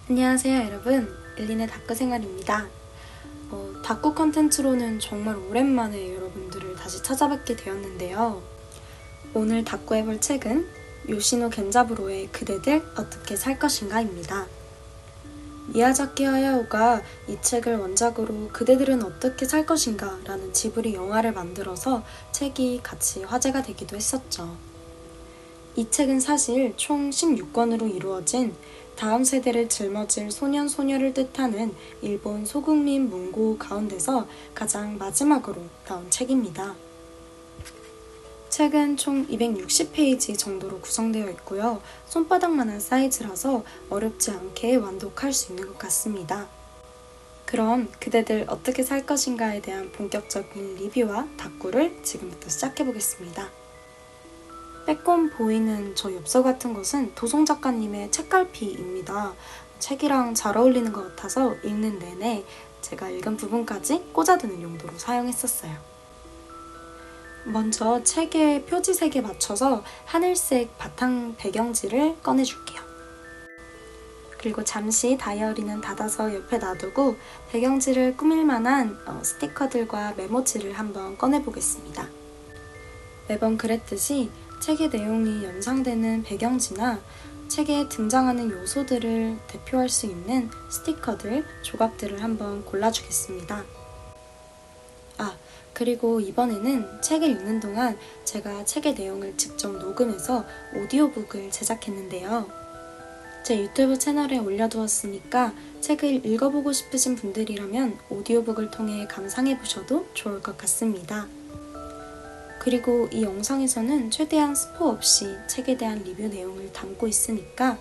안녕하세요 여러분, 엘린의 다크생활입니다. 다크 컨텐츠로는 정말 오랜만에 여러분들을 다시 찾아뵙게 되었는데요. 오늘 다크해볼 책은 요시노 겐자부로의 그대들 어떻게 살 것인가입니다. 미야자키 하야오가 이 책을 원작으로 그대들은 어떻게 살 것인가 라는 지브리 영화를 만들어서 책이 같이 화제가 되기도 했었죠. 이 책은 사실 총 16권으로 이루어진 다음 세대를 짊어질 소년 소녀를 뜻하는 일본 소국민 문고 가운데서 가장 마지막으로 나온 책입니다. 책은 총 260페이지 정도로 구성되어 있고요. 손바닥만한 사이즈라서 어렵지 않게 완독할 수 있는 것 같습니다. 그럼 그대들 어떻게 살 것인가에 대한 본격적인 리뷰와 다꾸를 지금부터 시작해보겠습니다. 빼꼼 보이는 저 엽서 같은 것은 도송 작가님의 책갈피입니다. 책이랑 잘 어울리는 것 같아서 읽는 내내 제가 읽은 부분까지 꽂아두는 용도로 사용했었어요. 먼저 책의 표지색에 맞춰서 하늘색 바탕 배경지를 꺼내줄게요. 그리고 잠시 다이어리는 닫아서 옆에 놔두고 배경지를 꾸밀 만한 스티커들과 메모지를 한번 꺼내보겠습니다. 매번 그랬듯이 책의 내용이 연상되는 배경지나 책에 등장하는 요소들을 대표할 수 있는 스티커들, 조각들을 한번 골라주겠습니다. 그리고 이번에는 책을 읽는 동안 제가 책의 내용을 직접 녹음해서 오디오북을 제작했는데요. 제 유튜브 채널에 올려두었으니까 책을 읽어보고 싶으신 분들이라면 오디오북을 통해 감상해보셔도 좋을 것 같습니다. 그리고 이 영상에서는 최대한 스포 없이 책에 대한 리뷰 내용을 담고 있으니까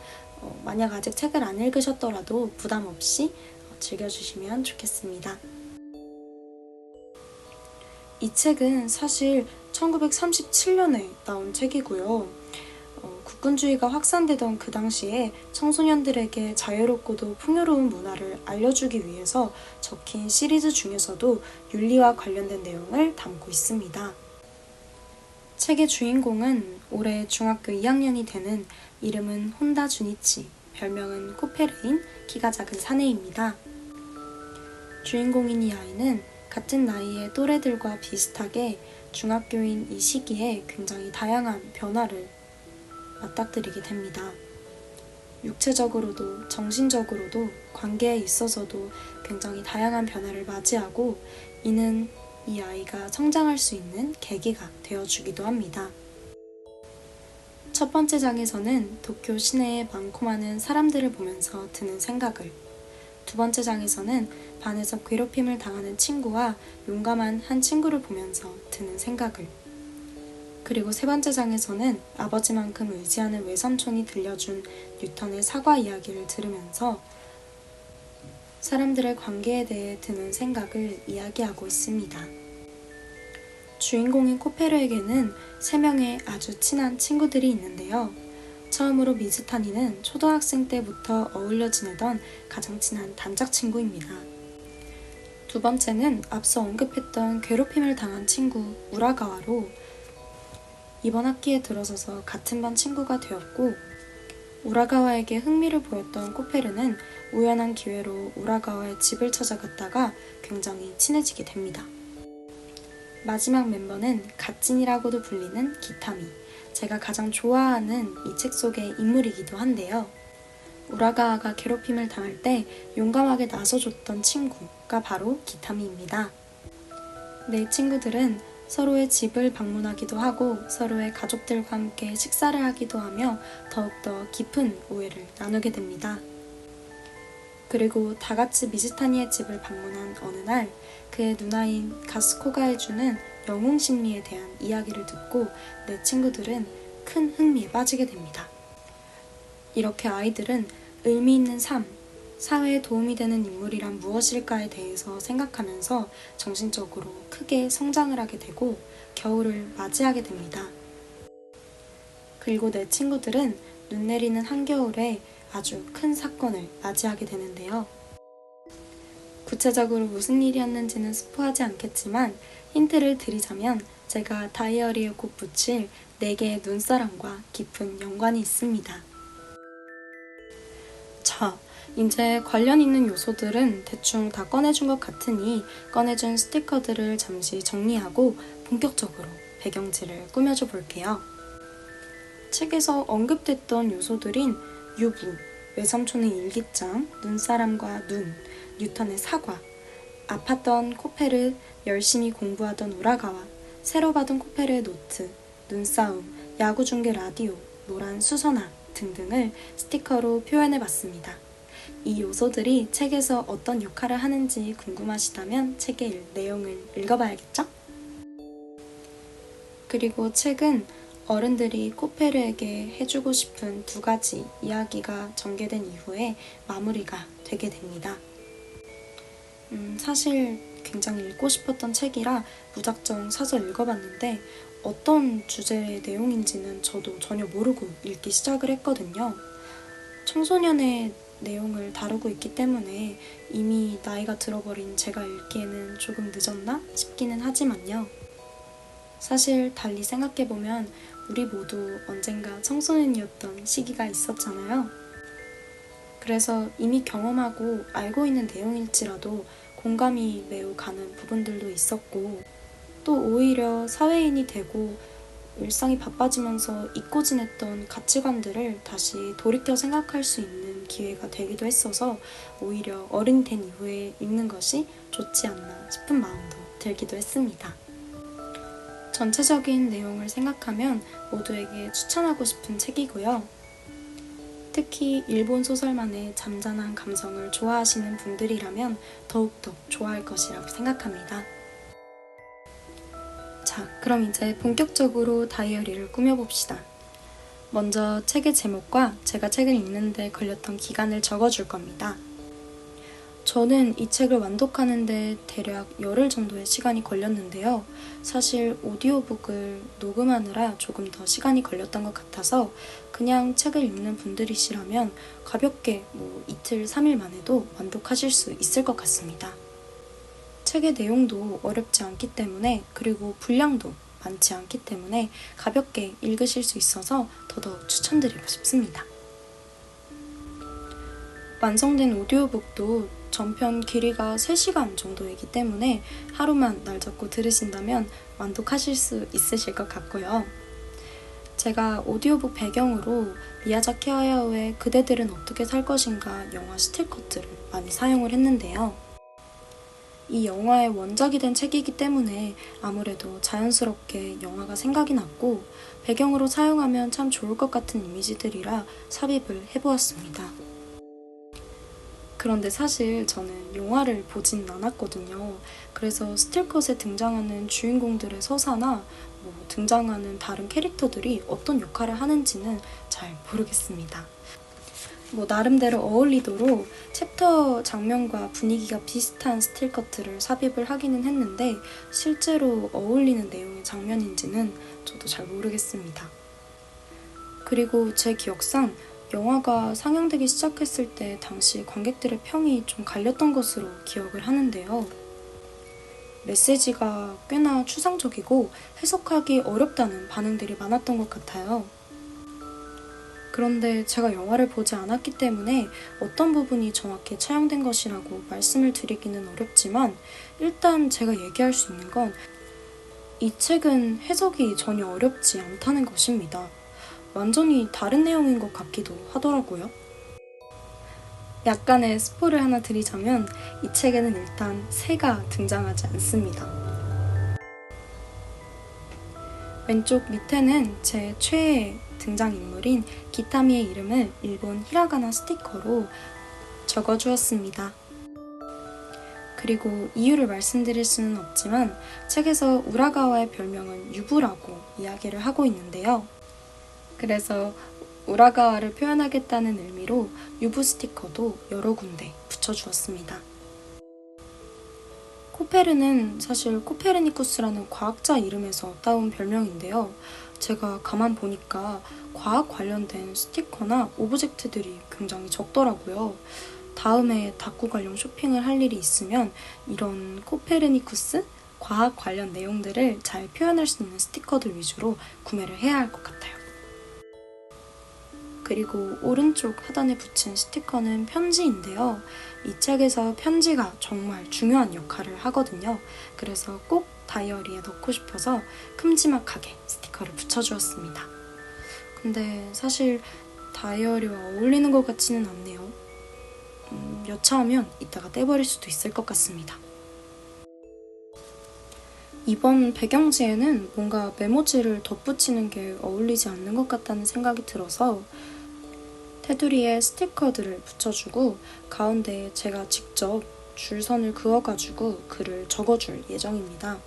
만약 아직 책을 안 읽으셨더라도 부담 없이 즐겨주시면 좋겠습니다. 이 책은 사실 1937년에 나온 책이고요. 국군주의가 확산되던 그 당시에 청소년들에게 자유롭고도 풍요로운 문화를 알려주기 위해서 적힌 시리즈 중에서도 윤리와 관련된 내용을 담고 있습니다. 책의 주인공은 올해 중학교 2학년이 되는 이름은 혼다 주니치, 별명은 코페르인 키가 작은 사내입니다. 주인공인 이 아이는 같은 나이의 또래들과 비슷하게 중학교인 이 시기에 굉장히 다양한 변화를 맞닥뜨리게 됩니다. 육체적으로도 정신적으로도 관계에 있어서도 굉장히 다양한 변화를 맞이하고 이는 이 아이가 성장할 수 있는 계기가 되어주기도 합니다. 첫 번째 장에서는 도쿄 시내의 많고 많은 사람들을 보면서 드는 생각을, 두 번째 장에서는 반에서 괴롭힘을 당하는 친구와 용감한 한 친구를 보면서 드는 생각을, 그리고 세 번째 장에서는 아버지만큼 의지하는 외삼촌이 들려준 뉴턴의 사과 이야기를 들으면서 사람들의 관계에 대해 드는 생각을 이야기하고 있습니다. 주인공인 코페르에게는 3명의 아주 친한 친구들이 있는데요. 처음으로 미즈타니는 초등학생 때부터 어울려 지내던 가장 친한 단짝 친구입니다. 두 번째는 앞서 언급했던 괴롭힘을 당한 친구 우라가와로 이번 학기에 들어서서 같은 반 친구가 되었고, 우라가와에게 흥미를 보였던 코페르는 우연한 기회로 우라가와의 집을 찾아갔다가 굉장히 친해지게 됩니다. 마지막 멤버는 갓진이라고도 불리는 기타미, 제가 가장 좋아하는 이 책 속의 인물이기도 한데요. 우라가와가 괴롭힘을 당할 때 용감하게 나서줬던 친구가 바로 기타미입니다. 네 친구들은 서로의 집을 방문하기도 하고 서로의 가족들과 함께 식사를 하기도 하며 더욱더 깊은 오해를 나누게 됩니다. 그리고 다 같이 미즈타니의 집을 방문한 어느 날 그의 누나인 가스코가 해주는 영웅 심리에 대한 이야기를 듣고 내 친구들은 큰 흥미에 빠지게 됩니다. 이렇게 아이들은 의미 있는 삶, 사회에 도움이 되는 인물이란 무엇일까에 대해서 생각하면서 정신적으로 크게 성장을 하게 되고 겨울을 맞이하게 됩니다. 그리고 내 친구들은 눈 내리는 한겨울에 아주 큰 사건을 맞이하게 되는데요. 구체적으로 무슨 일이었는지는 스포하지 않겠지만 힌트를 드리자면 제가 다이어리에 꼭 붙일 4개의 눈사람과 깊은 연관이 있습니다. 자, 이제 관련 있는 요소들은 대충 다 꺼내준 것 같으니 꺼내준 스티커들을 잠시 정리하고 본격적으로 배경지를 꾸며줘 볼게요. 책에서 언급됐던 요소들인 유부, 외삼촌의 일기장, 눈사람과 눈, 뉴턴의 사과, 아팠던 코페르, 열심히 공부하던 우라가와, 새로 받은 코페르의 노트, 눈싸움, 야구 중계 라디오, 노란 수선화 등등을 스티커로 표현해봤습니다. 이 요소들이 책에서 어떤 역할을 하는지 궁금하시다면 책의 내용을 읽어봐야겠죠? 그리고 책은 어른들이 코페르에게 해주고 싶은 2가지 이야기가 전개된 이후에 마무리가 되게 됩니다. 사실 굉장히 읽고 싶었던 책이라 무작정 사서 읽어봤는데 어떤 주제의 내용인지는 저도 전혀 모르고 읽기 시작을 했거든요. 청소년의 내용을 다루고 있기 때문에 이미 나이가 들어버린 제가 읽기에는 조금 늦었나 싶기는 하지만요. 사실 달리 생각해보면 우리 모두 언젠가 청소년이었던 시기가 있었잖아요. 그래서 이미 경험하고 알고 있는 내용일지라도 공감이 매우 가는 부분들도 있었고, 또 오히려 사회인이 되고 일상이 바빠지면서 잊고 지냈던 가치관들을 다시 돌이켜 생각할 수 있는 기회가 되기도 했어서 오히려 어른이 된 이후에 읽는 것이 좋지 않나 싶은 마음도 들기도 했습니다. 전체적인 내용을 생각하면 모두에게 추천하고 싶은 책이고요. 특히 일본 소설만의 잠잔한 감성을 좋아하시는 분들이라면 더욱더 좋아할 것이라고 생각합니다. 자, 그럼 이제 본격적으로 다이어리를 꾸며봅시다. 먼저 책의 제목과 제가 책을 읽는데 걸렸던 기간을 적어줄 겁니다. 저는 이 책을 완독하는데 대략 열흘 정도의 시간이 걸렸는데요. 사실 오디오북을 녹음하느라 조금 더 시간이 걸렸던 것 같아서 그냥 책을 읽는 분들이시라면 가볍게 이틀, 3일 만에도 완독하실 수 있을 것 같습니다. 책의 내용도 어렵지 않기 때문에, 그리고 분량도 많지 않기 때문에 가볍게 읽으실 수 있어서 더더욱 추천드리고 싶습니다. 완성된 오디오북도 전편 길이가 3시간 정도이기 때문에 하루만 날 잡고 들으신다면 완독하실 수 있으실 것 같고요. 제가 오디오북 배경으로 미야자키 하야오의 그대들은 어떻게 살 것인가 영화 스틸컷들을 많이 사용을 했는데요. 이 영화의 원작이 된 책이기 때문에 아무래도 자연스럽게 영화가 생각이 났고 배경으로 사용하면 참 좋을 것 같은 이미지들이라 삽입을 해보았습니다. 그런데 사실 저는 영화를 보진 않았거든요. 그래서 스틸컷에 등장하는 주인공들의 서사나 등장하는 다른 캐릭터들이 어떤 역할을 하는지는 잘 모르겠습니다. 나름대로 어울리도록 챕터 장면과 분위기가 비슷한 스틸컷들을 삽입을 하기는 했는데 실제로 어울리는 내용의 장면인지는 저도 잘 모르겠습니다. 그리고 제 기억상 영화가 상영되기 시작했을 때 당시 관객들의 평이 좀 갈렸던 것으로 기억을 하는데요. 메시지가 꽤나 추상적이고 해석하기 어렵다는 반응들이 많았던 것 같아요. 그런데 제가 영화를 보지 않았기 때문에 어떤 부분이 정확히 차용된 것이라고 말씀을 드리기는 어렵지만 일단 제가 얘기할 수 있는 건 이 책은 해석이 전혀 어렵지 않다는 것입니다. 완전히 다른 내용인 것 같기도 하더라고요. 약간의 스포를 하나 드리자면 이 책에는 일단 새가 등장하지 않습니다. 왼쪽 밑에는 제 최애 등장인물인 기타미의 이름을 일본 히라가나 스티커로 적어주었습니다. 그리고 이유를 말씀드릴 수는 없지만 책에서 우라가와의 별명은 유부라고 이야기를 하고 있는데요. 그래서 우라가와를 표현하겠다는 의미로 유부 스티커도 여러 군데 붙여주었습니다. 코페르는 사실 코페르니쿠스라는 과학자 이름에서 따온 별명인데요. 제가 가만 보니까 과학 관련된 스티커나 오브젝트들이 굉장히 적더라고요. 다음에 다쿠 관련 쇼핑을 할 일이 있으면 이런 코페르니쿠스 과학 관련 내용들을 잘 표현할 수 있는 스티커들 위주로 구매를 해야 할 것 같아요. 그리고 오른쪽 하단에 붙인 스티커는 편지인데요. 이 책에서 편지가 정말 중요한 역할을 하거든요. 그래서 꼭 다이어리에 넣고 싶어서 큼지막하게 스티커를 붙여주었습니다. 근데 사실 다이어리와 어울리는 것 같지는 않네요. 여차하면 이따가 떼버릴 수도 있을 것 같습니다. 이번 배경지에는 뭔가 메모지를 덧붙이는 게 어울리지 않는 것 같다는 생각이 들어서 테두리에 스티커들을 붙여주고 가운데에 제가 직접 줄선을 그어가지고 글을 적어줄 예정입니다.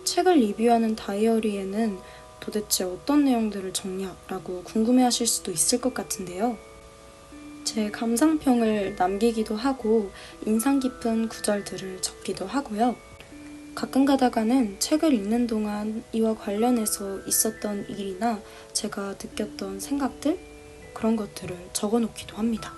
책을 리뷰하는 다이어리에는 도대체 어떤 내용들을 적냐라고 궁금해하실 수도 있을 것 같은데요. 제 감상평을 남기기도 하고 인상 깊은 구절들을 적기도 하고요. 가끔 가다가는 책을 읽는 동안 이와 관련해서 있었던 일이나 제가 느꼈던 생각들? 그런 것들을 적어놓기도 합니다.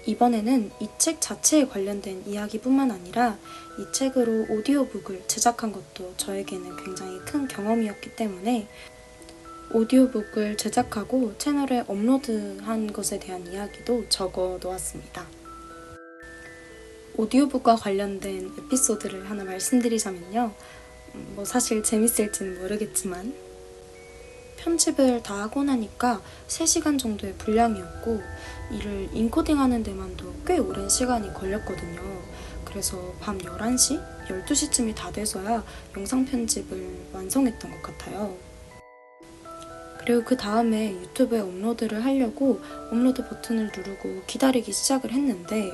이번에는 이 책 자체에 관련된 이야기뿐만 아니라 이 책으로 오디오북을 제작한 것도 저에게는 굉장히 큰 경험이었기 때문에 오디오북을 제작하고 채널에 업로드한 것에 대한 이야기도 적어 놓았습니다. 오디오북과 관련된 에피소드를 하나 말씀드리자면요. 사실 재밌을지는 모르겠지만 편집을 다 하고 나니까 3시간 정도의 분량이었고 이를 인코딩하는 데만도 꽤 오랜 시간이 걸렸거든요. 그래서 밤 11시, 12시쯤이 다 돼서야 영상 편집을 완성했던 것 같아요. 그리고 그 다음에 유튜브에 업로드를 하려고 업로드 버튼을 누르고 기다리기 시작을 했는데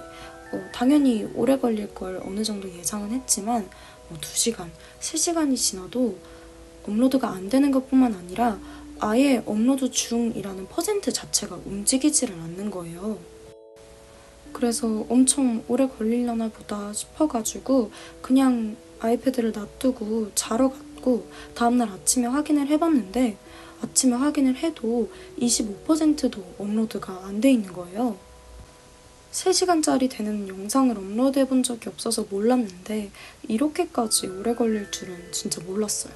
당연히 오래 걸릴 걸 어느 정도 예상은 했지만 2시간, 3시간이 지나도 업로드가 안 되는 것뿐만 아니라 아예 업로드 중이라는 퍼센트 자체가 움직이지를 않는 거예요. 그래서 엄청 오래 걸리려나 보다 싶어가지고 그냥 아이패드를 놔두고 자러 갔고 다음날 아침에 확인을 해봤는데 아침에 확인을 해도 25%도 업로드가 안 돼 있는 거예요. 3시간짜리 되는 영상을 업로드 해본 적이 없어서 몰랐는데 이렇게까지 오래 걸릴 줄은 진짜 몰랐어요.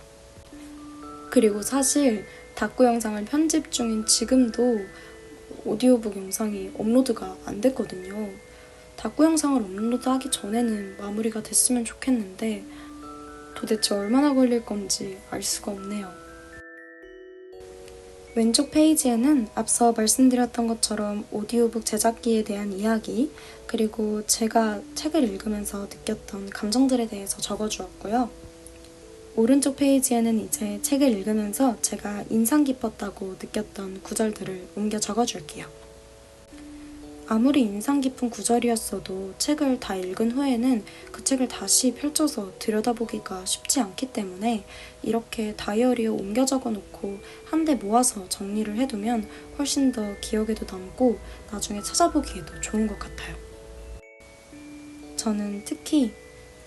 그리고 사실 다꾸 영상을 편집 중인 지금도 오디오북 영상이 업로드가 안 됐거든요. 다꾸 영상을 업로드하기 전에는 마무리가 됐으면 좋겠는데 도대체 얼마나 걸릴 건지 알 수가 없네요. 왼쪽 페이지에는 앞서 말씀드렸던 것처럼 오디오북 제작기에 대한 이야기, 그리고 제가 책을 읽으면서 느꼈던 감정들에 대해서 적어주었고요. 오른쪽 페이지에는 이제 책을 읽으면서 제가 인상 깊었다고 느꼈던 구절들을 옮겨 적어줄게요. 아무리 인상 깊은 구절이었어도 책을 다 읽은 후에는 그 책을 다시 펼쳐서 들여다보기가 쉽지 않기 때문에 이렇게 다이어리에 옮겨 적어놓고 한데 모아서 정리를 해두면 훨씬 더 기억에도 남고 나중에 찾아보기에도 좋은 것 같아요. 저는 특히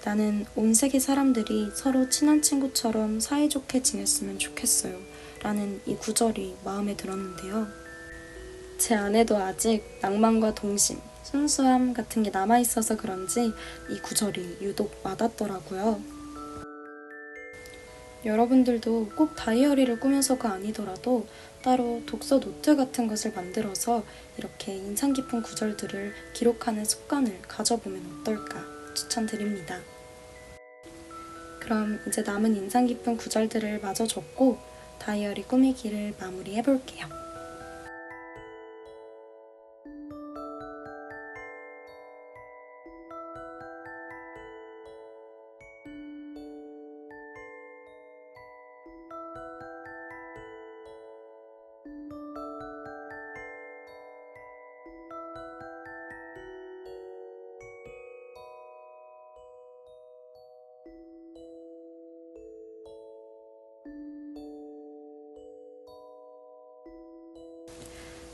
나는 온 세계 사람들이 서로 친한 친구처럼 사이좋게 지냈으면 좋겠어요 라는 이 구절이 마음에 들었는데요. 제 안에도 아직 낭만과 동심, 순수함 같은 게 남아있어서 그런지 이 구절이 유독 와닿더라고요. 여러분들도 꼭 다이어리를 꾸면서가 아니더라도 따로 독서 노트 같은 것을 만들어서 이렇게 인상 깊은 구절들을 기록하는 습관을 가져보면 어떨까 추천드립니다. 그럼 이제 남은 인상 깊은 구절들을 마저 적고 다이어리 꾸미기를 마무리해볼게요.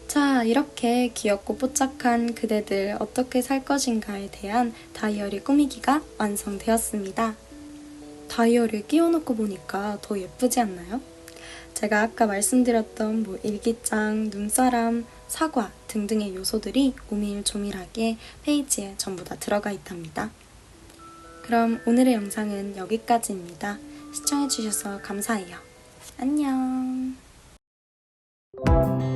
자, 이렇게 귀엽고 뽀짝한 그대들 어떻게 살 것인가에 대한 다이어리 꾸미기가 완성되었습니다. 다이어리에 끼워놓고 보니까 더 예쁘지 않나요? 제가 아까 말씀드렸던 일기장, 눈사람, 사과 등등의 요소들이 오밀조밀하게 페이지에 전부 다 들어가 있답니다. 그럼 오늘의 영상은 여기까지입니다. 시청해주셔서 감사해요. 안녕. 있습니다.